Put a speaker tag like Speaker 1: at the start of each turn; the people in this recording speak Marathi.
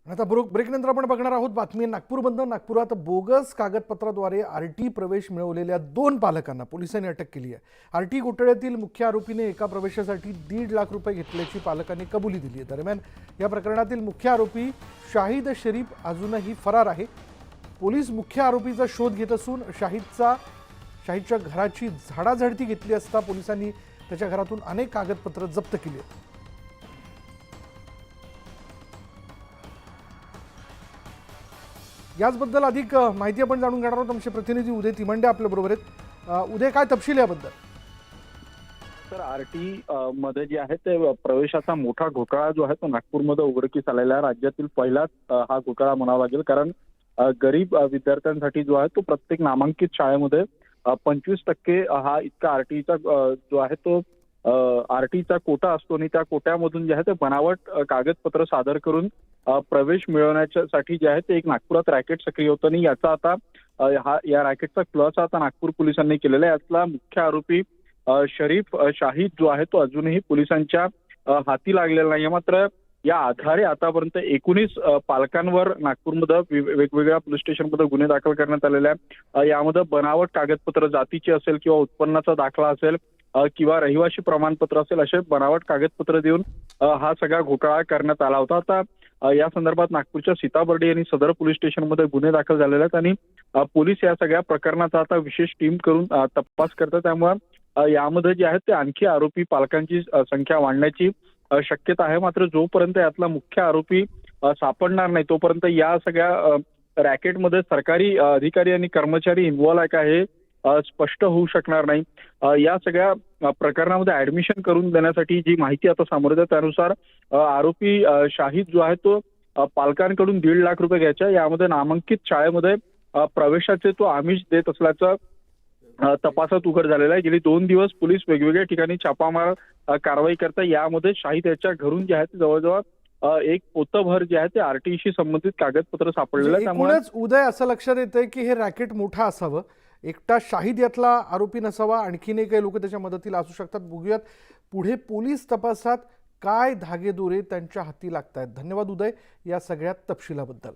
Speaker 1: आता ब्रेक नंतर आपण बघणार आहोत बातमी नागपूरबंद। नागपुरात बोगस कागदपत्राद्वारे आरटी प्रवेश मिळवलेल्या 2 पालकांना पोलिसांनी अटक केली आहे। आरटी घोटाळ्यातील मुख्य आरोपीने एका प्रवेशासाठी 1.5 लाख रुपये घेतल्याची पालकांनी कबुली दिली आहे। दरम्यान या प्रकरणातील मुख्य आरोपी शाहिद शरीफ अजूनही फरार आहे। पोलीस मुख्य आरोपीचा शोध घेत असून शाहिदच्या घराची झाडाझडती घेतली असता पोलिसांनी त्याच्या घरातून अनेक कागदपत्र जप्त केली आहेत। याचबद्दल अधिक माहिती आपण जाणून घेणार आहोत। आमचे प्रतिनिधी उदय तिमंडे आपल्या बरोबर आहेत। उदय, काय तपशील याबद्दल?
Speaker 2: तर आरटी मध्ये जे आहे ते प्रवेशाचा मोठा घोटाळा जो आहे तो नागपूरमध्ये उघडकीस आलेला आहे। राज्यातील पहिलाच हा घोटाळा म्हणावा लागेल, कारण गरीब विद्यार्थ्यांसाठी जो आहे तो प्रत्येक नामांकित शाळेमध्ये 25% हा इतका आरटीचा जो आहे तो आरटीचा कोटा असतो आणि त्या कोट्यामधून जे आहे ते बनावट कागदपत्र सादर करून प्रवेश मिळवण्यासाठी जे आहे ते एक नागपुरात रॅकेट सक्रिय होतं आणि याचा आता या रॅकेटचा खुलासा आता नागपूर पोलिसांनी केलेला आहे। यातला मुख्य आरोपी शरीफ शाहिद जो आहे तो अजूनही पोलिसांच्या हाती लागलेला नाही। मात्र या आधारे आतापर्यंत 19 पालकांवर नागपूरमध्ये वेगवेगळ्या पोलीस स्टेशनमध्ये गुन्हे दाखल करण्यात आलेले आहे। यामध्ये बनावट कागदपत्र जातीचे असेल किंवा उत्पन्नाचा दाखला असेल किंवा रहिवासी प्रमाणपत्र असेल, असे बनावट कागदपत्र देऊन हा सगळा घोटाळा करण्यात आला होता। आता या संदर्भात नागपूरच्या सीताबर्डी आणि सदर पोलीस स्टेशनमध्ये गुन्हे दाखल झालेले आहेत आणि पोलीस या सगळ्या प्रकरणाचा आता विशेष टीम करून तपास करतात। त्यामुळे यामध्ये जे आहे ते आणखी आरोपी पालकांची संख्या वाढण्याची शक्यता आहे। मात्र जोपर्यंत यातला मुख्य आरोपी सापडणार नाही तोपर्यंत या सगळ्या रॅकेटमध्ये सरकारी अधिकारी आणि कर्मचारी इन्व्हॉल्व आहे का हे स्पष्ट होऊ शकणार नाही। या सगळ्या प्रकरणामध्ये ऍडमिशन करून देण्यासाठी जी माहिती आता समोर येते त्यानुसार आरोपी शाहिद जो आहे तो पालकांकडून 1.5 लाख रुपये घ्यायच्या यामध्ये नामांकित शाळेमध्ये प्रवेशाचे तो आमिष देत असल्याचं तपासात उघड झालेला आहे। गेली 2 दिवस पोलीस वेगवेगळ्या ठिकाणी छापामार कारवाई करतात। यामध्ये शाहिद याच्या घरून जे आहे ते जवळजवळ एक पोतभर जे आहे ते आरटीशी संबंधित कागदपत्र सापडलेलं आहे।
Speaker 1: त्यामुळे उदय असं लक्षात येतंय की हे रॅकेट मोठा असावं, एकटा शाहिद यातला आरोपी नसावा, आणखीनही काही लोक त्याच्या मदतीला असू शकतात। बघूयात पुढे पोलीस तपासात काय धागेदोरे त्यांच्या हाती लागतायत। धन्यवाद उदय या सगळ्या तपशिलाबद्दल।